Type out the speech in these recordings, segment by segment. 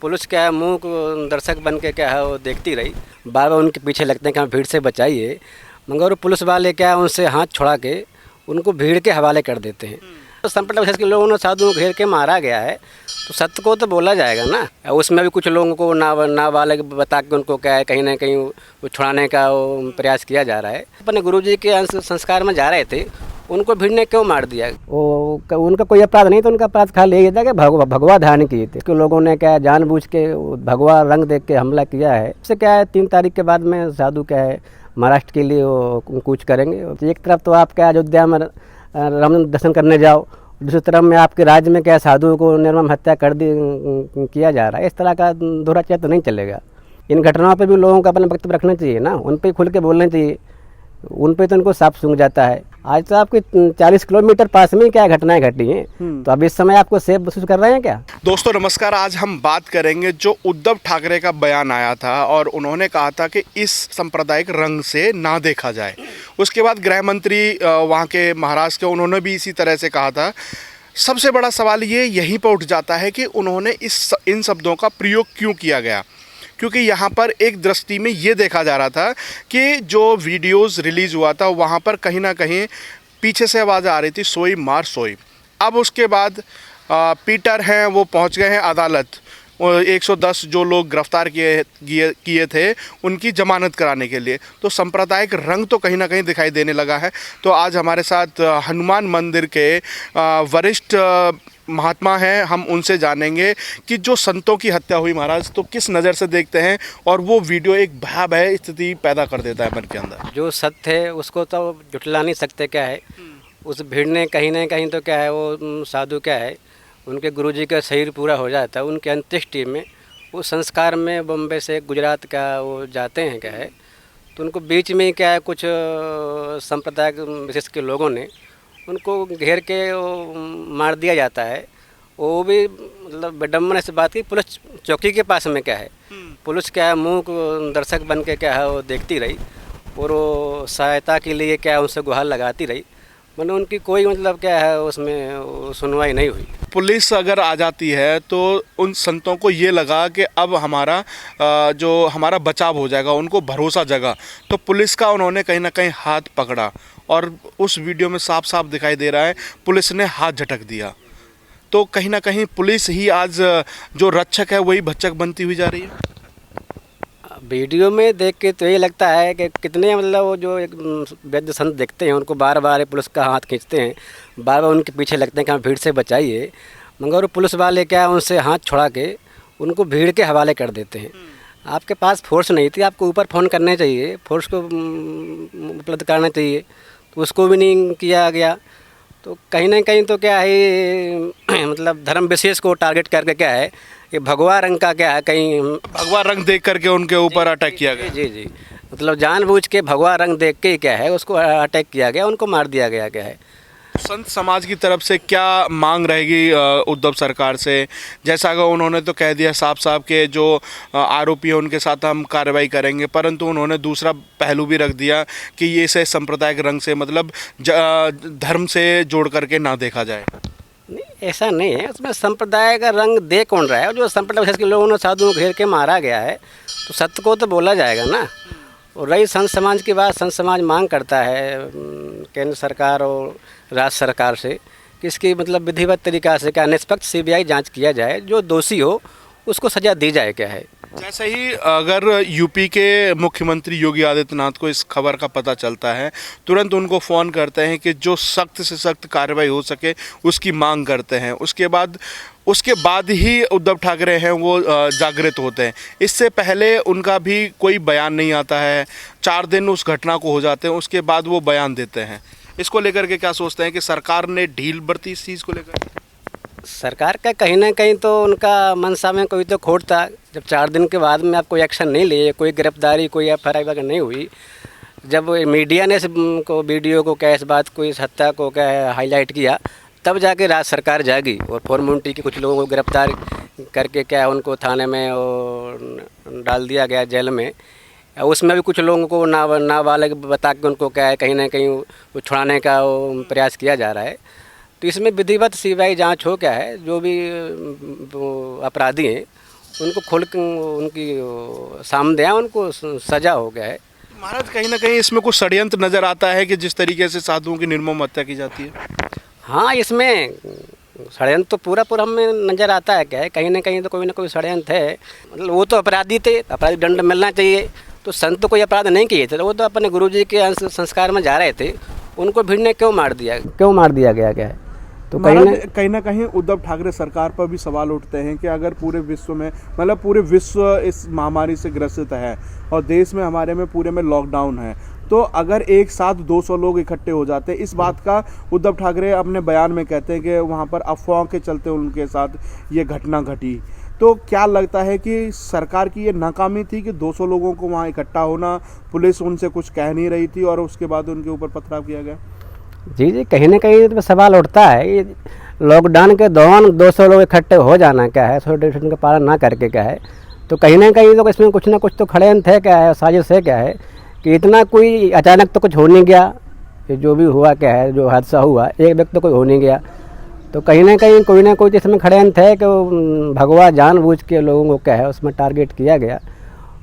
Police क्या है मुंह को दर्शक बन के क्या है वो देखती रही, बार बार उनके पीछे लगते हैं कि हम भीड़ से बचाइए, मगर पुलिस वाले क्या है उनसे हाथ छुड़ा के उनको भीड़ के हवाले कर देते हैं। तो संप्रदाय विशेष के लोगों ने साधुओं को घेर के मारा गया है, तो सत्य को तो बोला जाएगा ना। उसमें भी कुछ लोगों को नाबालिग बता के उनको क्या है कहीं ना कहीं वो छुड़ाने का वो प्रयास किया जा रहा है। अपने गुरुजी के अंश संस्कार में जा रहे थे, उनको भीड़ ने क्यों मार दिया? वो उनका कोई अपराध नहीं था, उनका अपराध खाली यही था कि भगवा धारण किए थे। कि लोगों ने क्या जानबूझ के भगवा रंग देख के हमला किया है। इससे क्या है 3 तारीख के बाद में साधु क्या है महाराष्ट्र के लिए वो कूच करेंगे। एक तरफ तो आप क्या अयोध्या में राम दर्शन करने जाओ, दूसरी तरफ में आपके राज्य में क्या साधुओं को निर्मम हत्या कर दी किया जा रहा है। इस तरह का दोहरा चरित्र नहीं चलेगा। इन घटनाओं पे भी लोगों को अपना वक्तव्य रखना चाहिए ना, उन पे खुल के बोलना चाहिए। उन पे तो उनको साफ सूंघ जाता है। आज तो आपके 40 किलोमीटर पास में क्या घटनाएं घटी हैं, तो अब इस समय आपको सेफ महसूस कर रहे हैं क्या? दोस्तों नमस्कार, आज हम बात करेंगे जो उद्धव ठाकरे का बयान आया था और उन्होंने कहा था कि इस सांप्रदायिक रंग से ना देखा जाए। उसके बाद गृह मंत्री वहाँ के महाराष्ट्र के उन्होंने भी इसी तरह से कहा था। सबसे बड़ा सवाल ये यहीं पर उठ जाता है कि उन्होंने इन शब्दों का प्रयोग क्यों किया गया, क्योंकि यहाँ पर एक दृष्टि में ये देखा जा रहा था कि जो वीडियोस रिलीज़ हुआ था वहाँ पर कहीं ना कहीं पीछे से आवाज़ आ रही थी सोई मार सोई। अब उसके बाद पीटर हैं वो पहुँच गए हैं अदालत, 110 जो लोग गिरफ्तार किए थे उनकी जमानत कराने के लिए। तो सांप्रदायिक रंग तो कहीं ना कहीं दिखाई देने लगा है। तो आज हमारे साथ हनुमान मंदिर के वरिष्ठ महात्मा हैं, हम उनसे जानेंगे कि जो संतों की हत्या हुई महाराज तो किस नज़र से देखते हैं, और वो वीडियो एक भयावह स्थिति पैदा कर देता है मन के अंदर। जो सत्य है उसको तो जुटला नहीं सकते। क्या है उस भीड़ ने कहीं ना कहीं तो क्या है वो साधु क्या है उनके गुरुजी का शरीर पूरा हो जाता है, उनके अंत्येष्टि में वो संस्कार में बम्बे से गुजरात का वो जाते हैं क्या है, तो उनको बीच में क्या है कुछ सांप्रदायिक विशेष के लोगों ने उनको घेर के वो मार दिया जाता है। वो भी मतलब विडम्बना से बात की, पुलिस चौकी के पास में क्या है पुलिस क्या है मुंह को दर्शक बन के क्या है वो देखती रही, और वो सहायता के लिए क्या है उनसे गुहार लगाती रही, मतलब उनकी कोई मतलब क्या है उसमें सुनवाई नहीं हुई। पुलिस अगर आ जाती है तो उन संतों को ये लगा कि अब हमारा बचाव हो जाएगा, उनको भरोसा जगा, तो पुलिस का उन्होंने कहीं ना कहीं हाथ पकड़ा और उस वीडियो में साफ साफ दिखाई दे रहा है पुलिस ने हाथ झटक दिया। तो कहीं ना कहीं पुलिस ही आज जो रक्षक है वही भक्षक बनती हुई जा रही है। वीडियो में देख के तो ये लगता है कि कितने मतलब वो जो एक वैद्य संत देखते हैं उनको बार बार पुलिस का हाथ खींचते हैं, बार बार उनके पीछे लगते हैं कि हम भीड़ से बचाइए, मगर पुलिस वाले क्या उनसे हाथ छुड़ा के उनको भीड़ के हवाले कर देते हैं। आपके पास फोर्स नहीं थी, आपको ऊपर फ़ोन करने चाहिए, फोर्स को उपलब्ध करना चाहिए, तो उसको भी नहीं किया गया। तो कहीं ना कहीं तो क्या है मतलब धर्म विशेष को टारगेट करके क्या है ये भगवा रंग का क्या है कहीं भगवा रंग देख करके उनके ऊपर अटैक किया गया। जी, मतलब जानबूझ के भगवा रंग देख के क्या है उसको अटैक किया गया, उनको मार दिया गया। क्या है संत समाज की तरफ से क्या मांग रहेगी उद्धव सरकार से? जैसा कि उन्होंने तो कह दिया साफ साफ के जो आरोपी हैं उनके साथ हम कार्रवाई करेंगे, परंतु उन्होंने दूसरा पहलू भी रख दिया कि ये से सांप्रदायिक रंग से मतलब धर्म से जोड़ करके ना देखा जाए। नहीं, ऐसा नहीं है, उसमें संप्रदाय का रंग दे कौन रहा है? जो संप्रदाय विशेष के लोगों ने साधुओं को घेर के मारा गया है, तो सत्य को तो बोला जाएगा ना। और रही संत समाज की बात, संत समाज मांग करता है केंद्र सरकार और राज्य सरकार से कि इसकी मतलब विधिवत तरीक़ा से क्या निष्पक्ष सीबीआई जांच किया जाए, जो दोषी हो उसको सज़ा दी जाए। क्या है जैसे ही अगर यूपी के मुख्यमंत्री योगी आदित्यनाथ को इस खबर का पता चलता है, तुरंत उनको फ़ोन करते हैं कि जो सख्त से सख्त कार्रवाई हो सके उसकी मांग करते हैं। उसके बाद ही उद्धव ठाकरे हैं वो जागृत होते हैं। इससे पहले उनका भी कोई बयान नहीं आता है। 4 दिन उस घटना को हो जाते हैं, उसके बाद वो बयान देते हैं। इसको लेकर के क्या सोचते हैं कि सरकार ने ढील बरती इस चीज़ को लेकर? सरकार का कहीं ना कहीं तो उनका मनसा में कोई तो खोट था। जब 4 दिन के बाद में आप कोई एक्शन नहीं लिए, कोई गिरफ्तारी कोई एफआईआर वगैरह नहीं हुई, जब मीडिया ने को वीडियो को क्या इस बात को इस हत्या को क्या हाईलाइट किया, तब जाके राज्य सरकार जागी और फॉर्मलिटी के कुछ लोगों को गिरफ्तार करके क्या उनको थाने में डाल दिया गया जेल में। उसमें भी कुछ लोगों को नाबालिग बता के उनको क्या है कहीं ना कहीं वो छुड़ाने का वो प्रयास किया जा रहा है। तो इसमें विधिवत सीबीआई जांच हो क्या है, जो भी अपराधी हैं उनको खुल उनकी सामने आए, उनको सजा हो गया है। महाराज कहीं ना कहीं इसमें कुछ षड्यंत्र नजर आता है कि जिस तरीके से साधुओं की निर्मम हत्या की जाती है। हाँ, इसमें षड्यंत्र तो पूरा पूरा हमें नज़र आता है। क्या है, कहीं ना कोई षड्यंत्र है। मतलब वो तो अपराधी थे, अपराधी दंड मिलना चाहिए। तो संत तो कोई अपराध नहीं किए थे, तो वो तो अपने गुरुजी के अंश संस्कार में जा रहे थे, उनको भीड़ ने क्यों मार दिया गया क्या है। तो कहीं ना कहीं उद्धव ठाकरे सरकार पर भी सवाल उठते हैं कि अगर पूरे विश्व में, मतलब पूरे विश्व इस महामारी से ग्रसित है और देश में हमारे में पूरे में लॉकडाउन है, तो अगर एक साथ 200 लोग इकट्ठे हो जाते हैं, इस बात का उद्धव ठाकरे अपने बयान में कहते हैं कि वहाँ पर अफवाहों के चलते उनके साथ ये घटना घटी। तो क्या लगता है कि सरकार की ये नाकामी थी कि 200 लोगों को वहाँ इकट्ठा होना, पुलिस उनसे कुछ कह नहीं रही थी और उसके बाद उनके ऊपर पथराव किया गया? जी, कहीं ना कहीं तो सवाल उठता है। ये लॉकडाउन के दौरान 200 लोग इकट्ठे हो जाना क्या है, सोशल डिस्टेंस का पालन ना करके क्या है। तो कहीं ना कहीं तो इसमें कुछ ना कुछ तो षड्यंत्र है, क्या है, साजिश है क्या है कि इतना कोई अचानक तो कुछ हो नहीं गया। ये जो भी हुआ क्या है, जो हादसा हुआ, एक व्यक्ति तो कोई हो नहीं गया। तो कहीं ना कोई इसमें षड्यंत्र है कि भगवा जानबूझ के लोगों को क्या है उसमें टारगेट किया गया।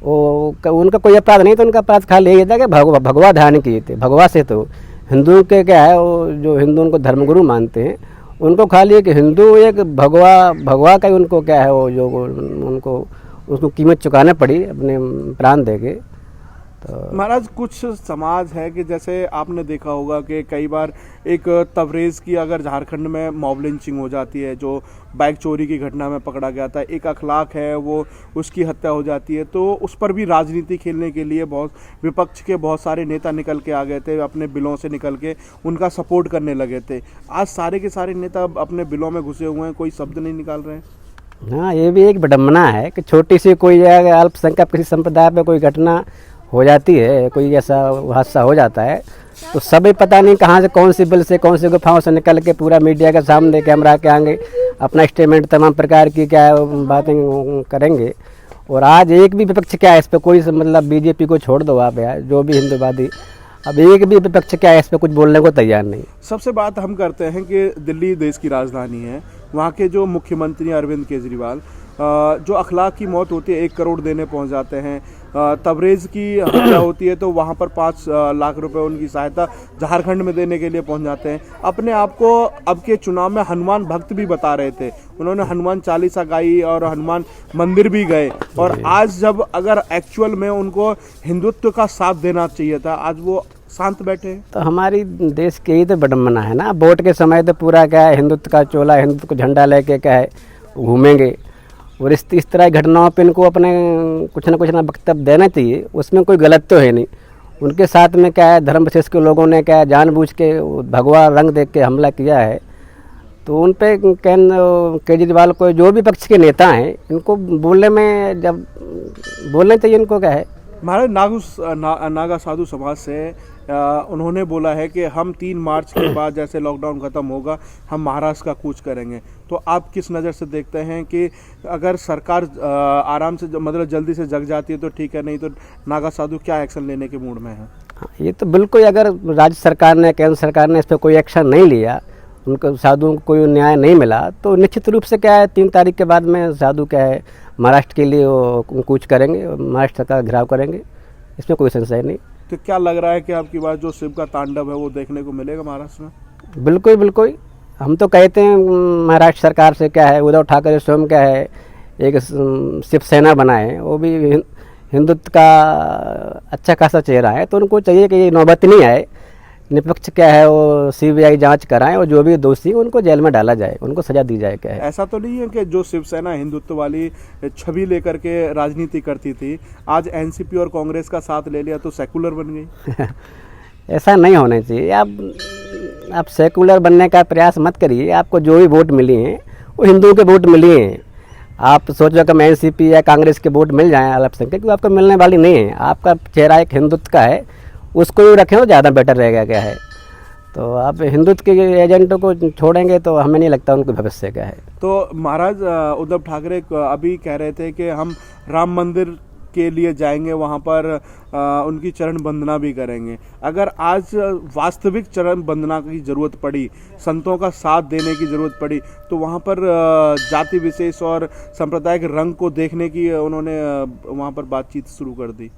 वो उनका कोई अपराध नहीं, तो उनका अपराध खाली यही था कि भगवा धारण किए थे। भगवा से तो हिंदुओं के क्या है, वो जो हिंदू उनको धर्मगुरु मानते हैं, उनको खाली एक हिंदू एक भगवा का ही उनको क्या है, वो जो उनको उसको कीमत चुकाना पड़ी अपने प्राण दे के। तो महाराज कुछ समाज है कि जैसे आपने देखा होगा कि कई बार एक तबरेज़ की अगर झारखंड में मॉब लिंचिंग हो जाती है, जो बाइक चोरी की घटना में पकड़ा गया था, एक अखलाक है वो उसकी हत्या हो जाती है, तो उस पर भी राजनीति खेलने के लिए बहुत विपक्ष के बहुत सारे नेता निकल के आ गए थे, अपने बिलों से निकल के उनका सपोर्ट करने लगे थे। आज सारे के सारे नेता अपने बिलों में घुसे हुए हैं, कोई शब्द नहीं निकाल रहे हैं। हाँ, ये भी एक विडम्बना है कि छोटी सी कोई अल्पसंख्यक किसी संप्रदाय पर कोई घटना हो जाती है, कोई ऐसा हादसा हो जाता है, तो सभी पता नहीं कहाँ से कौन सी बिल से कौन सी गुफाओं से निकल के पूरा मीडिया के सामने कैमरा के आगे अपना स्टेटमेंट तमाम प्रकार की क्या बातें करेंगे। और आज एक भी विपक्ष क्या है इस पर कोई मतलब बीजेपी को छोड़ दो आप यार, जो भी हिंदूवादी, अब एक भी विपक्ष क्या है इस पर कुछ बोलने को तैयार नहीं। सबसे बात हम करते हैं कि दिल्ली देश की राजधानी है, वहाँ के जो मुख्यमंत्री अरविंद केजरीवाल, जो अखलाक की मौत होती है 1 करोड़ देने पहुँच जाते हैं, तबरेज़ की हत्या होती है तो वहाँ पर 5 लाख रुपए उनकी सहायता झारखंड में देने के लिए पहुँच जाते हैं। अपने आप को अब के चुनाव में हनुमान भक्त भी बता रहे थे, उन्होंने हनुमान चालीसा गाई और हनुमान मंदिर भी गए, और आज जब अगर एक्चुअल में उनको हिंदुत्व का साथ देना चाहिए था, आज वो शांत बैठे। तो हमारी देश की ही तो विडम्बना है ना। वोट के समय तो पूरा क्या है हिंदुत्व का चोला, हिंदुत्व को झंडा लेके क्या है घूमेंगे, और इस तरह की घटनाओं पे इनको अपने कुछ ना वक्तव्य देना चाहिए। उसमें कोई गलत तो है नहीं। उनके साथ में क्या है धर्म विशेष के लोगों ने क्या है जानबूझ के भगवा रंग देख के हमला किया है, तो उन पे केजरीवाल को जो भी पक्ष के नेता हैं इनको बोलने में जब बोलना चाहिए इनको क्या है। हमारे नागा साधु समाज से उन्होंने बोला है कि हम 3 मार्च के बाद जैसे लॉकडाउन ख़त्म होगा हम महाराष्ट्र का कूच करेंगे। तो आप किस नज़र से देखते हैं कि अगर सरकार आराम से मतलब जल्दी से जग जाती है तो ठीक है, नहीं तो नागा साधु क्या एक्शन लेने के मूड में है? ये तो बिल्कुल, अगर राज्य सरकार ने केंद्र सरकार ने इस पर कोई एक्शन नहीं लिया, उनको साधुओं को कोई न्याय नहीं मिला, तो निश्चित रूप से क्या है 3 तारीख के बाद में साधु क्या है महाराष्ट्र के लिए वो कूच करेंगे, महाराष्ट्र का घेराव करेंगे, इसमें कोई संशय नहीं। तो क्या लग रहा है कि आपकी बात जो शिव का तांडव है वो देखने को मिलेगा महाराष्ट्र में? बिल्कुल। हम तो कहते हैं महाराष्ट्र सरकार से क्या है उद्धव ठाकरे स्वयं क्या है एक शिवसेना बनाए, वो भी हिंदुत्व का अच्छा खासा चेहरा है, तो उनको चाहिए कि ये नौबत नहीं आए, निष्पक्ष क्या है वो सीबीआई जांच कराएं और जो भी दोषी उनको जेल में डाला जाए, उनको सजा दी जाए। क्या है ऐसा तो नहीं है कि जो शिवसेना हिंदुत्व वाली छवि लेकर के राजनीति करती थी, आज एनसीपी और कांग्रेस का साथ ले लिया तो सेकुलर बन गई? ऐसा नहीं होना चाहिए। आप सेकुलर बनने का प्रयास मत करिए। आपको जो भी वोट मिली हैं वो हिंदुओं के वोट मिली हैं। आप सोचो कि एनसीपी या कांग्रेस के वोट मिल जाएँ अल्पसंख्यक, क्योंकि आपको मिलने वाली नहीं है। आपका चेहरा एक हिंदुत्व का है, उसको ही रखें तो ज़्यादा बेटर रहेगा। क्या है तो आप हिंदुत्व के एजेंटों को छोड़ेंगे तो हमें नहीं लगता उनको भविष्य क्या है। तो महाराज उद्धव ठाकरे अभी कह रहे थे कि हम राम मंदिर के लिए जाएंगे, वहाँ पर उनकी चरण वंदना भी करेंगे। अगर आज वास्तविक चरण वंदना की ज़रूरत पड़ी, संतों का साथ देने की ज़रूरत पड़ी, तो वहाँ पर जाति विशेष और सांप्रदायिक रंग को देखने की उन्होंने वहाँ पर बातचीत शुरू कर दी।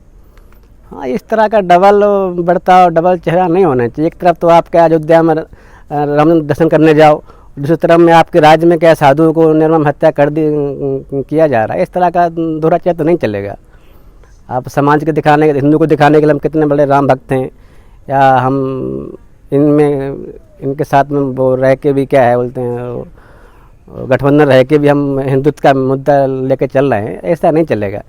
हाँ, इस तरह का डबल बर्ताव, डबल चेहरा नहीं होना चाहिए। एक तरफ तो आपके अयोध्या में राम दर्शन करने जाओ, दूसरी तरफ में आपके राज्य में क्या साधुओं को निर्मम हत्या कर दी किया जा रहा है। इस तरह का दोहरा चरित्र तो नहीं चलेगा। आप समाज के दिखाने, हिंदू को दिखाने के लिए हम कितने बड़े राम भक्त हैं, या हम इनके साथ में वो रह के भी क्या है बोलते हैं, गठबंधन रह के भी हम हिंदुत्व का मुद्दा लेके चल रहे हैं, ऐसा नहीं चलेगा।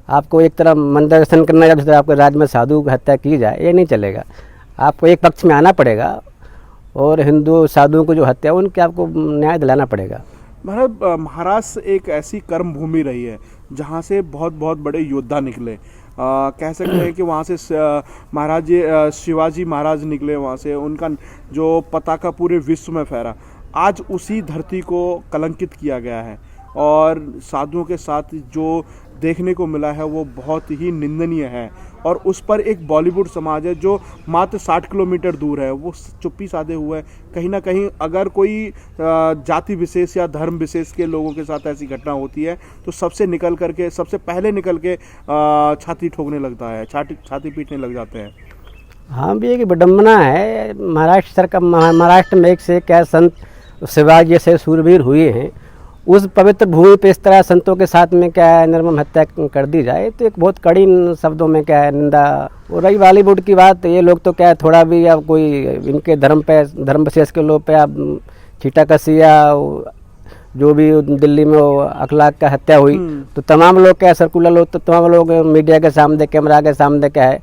आपको एक तरफ मंदिर दर्शन करना है, दूसरी तरफ आपके राज्य में साधु की हत्या की जाए, ये नहीं चलेगा। आपको एक पक्ष में आना पड़ेगा और हिंदू साधुओं को जो हत्या उनके आपको न्याय दिलाना पड़ेगा। महाराष्ट्र एक ऐसी कर्म भूमि रही है जहाँ से बहुत बहुत बड़े योद्धा निकले। कह सकते हैं कि वहाँ से महाराज शिवाजी महाराज निकले, वहाँ से उनका जो पताका पूरे विश्व में फहरा। आज उसी धरती को कलंकित किया गया है और साधुओं के साथ जो देखने को मिला है वो बहुत ही निंदनीय है। और उस पर एक बॉलीवुड समाज है जो मात्र 60 किलोमीटर दूर है, वो चुप्पी साधे हुए है। कहीं ना कहीं अगर कोई जाति विशेष या धर्म विशेष के लोगों के साथ ऐसी घटना होती है तो सबसे पहले निकल के छाती ठोकने लगता है, छाती पीटने लग जाते हैं। हाँ, भी एक विडम्बना है। महाराष्ट्र में एक से क्या संत शिवाजी जैसे सूरवीर हुए हैं, उस पवित्र भूमि पे इस तरह संतों के साथ में क्या है निर्मम हत्या कर दी जाए, तो एक बहुत कड़ी शब्दों में क्या है निंदा। और रही बॉलीवुड की बात, ये लोग तो क्या है थोड़ा भी अब कोई इनके धर्म विशेष के लोग पे आप छीटाकशी या जो भी दिल्ली में अखलाक का हत्या हुई तो तमाम लोग क्या सर्कुलर लोग, तो तमाम लोग मीडिया के सामने, कैमरा के सामने क्या है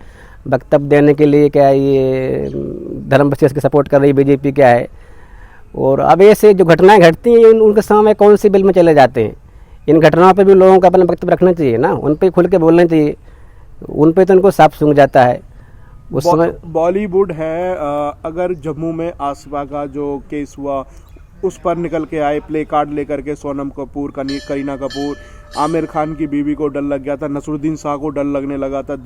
वक्तव्य देने के लिए क्या है ये धर्म विशेष की सपोर्ट कर रही बीजेपी क्या है। और अब ऐसे जो घटनाएं घटती हैं उनके सामने कौन सी बिल में चले जाते हैं। इन घटनाओं पे भी लोगों का अपना वक्तव्य रखना चाहिए ना, उन पे खुल के बोलना चाहिए। उन पे तो इनको साफ सूंघ जाता है उस समय। बॉलीवुड है, अगर जम्मू में आसवा का जो केस हुआ उस पर निकल के आए प्ले कार्ड लेकर के, सोनम कपूर, करीना कपूर, आमिर खान की बीवी को डर लग गया था, नसरुद्दीन शाह को डर लगने लगा था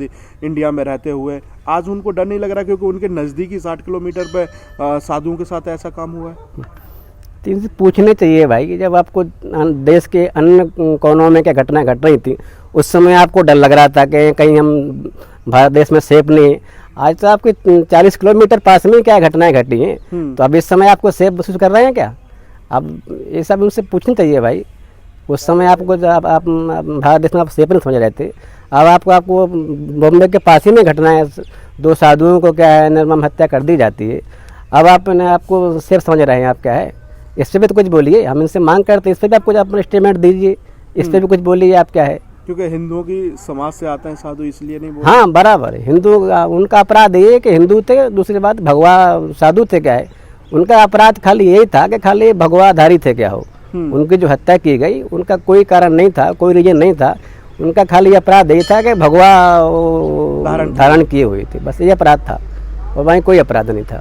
इंडिया में रहते हुए। आज उनको डर नहीं लग रहा क्योंकि उनके नज़दीकी 60 किलोमीटर पे साधुओं के साथ ऐसा काम हुआ है। तो इनसे पूछने चाहिए भाई कि जब आपको देश के अन्य कोनों में क्या घटनाएं घट रही थी उस समय आपको डर लग रहा था कि कहीं हम भारत देश में सेफ नहीं। आज तो आपके 40 किलोमीटर पास में क्या घटनाएं घटी हैं, तो अब इस समय आपको सेफ महसूस कर रहे हैं क्या? अब ये सब उनसे पूछनी चाहिए भाई। उस समय आपको आप भारत देश में आप सेफ नहीं समझ रहे थे, अब आपको बॉम्बे के पास ही में घटनाएं, 2 साधुओं को क्या है निर्मम हत्या कर दी जाती है, अब आपको सेफ समझ रहे हैं आप क्या है। इस पर भी तो कुछ बोलिए, हम इनसे मांग करते हैं, इस पर भी आप कुछ अपना स्टेटमेंट दीजिए, इस पर भी कुछ बोलिए आप क्या है। क्योंकि हिंदुओं की समाज से आते हैं साधु, इसलिए नहीं बोल। हाँ बराबर, हिंदू उनका अपराध ये कि हिंदू थे, दूसरी बात भगवा साधु थे क्या है, उनका अपराध खाली यही था कि खाली भगवाधारी थे क्या हो। उनकी जो हत्या की गई उनका कोई कारण नहीं था, कोई रीजन नहीं था, उनका खाली अपराध यही था कि भगवा धारण किए हुए थे, बस ये अपराध था और वहीं कोई अपराध नहीं था।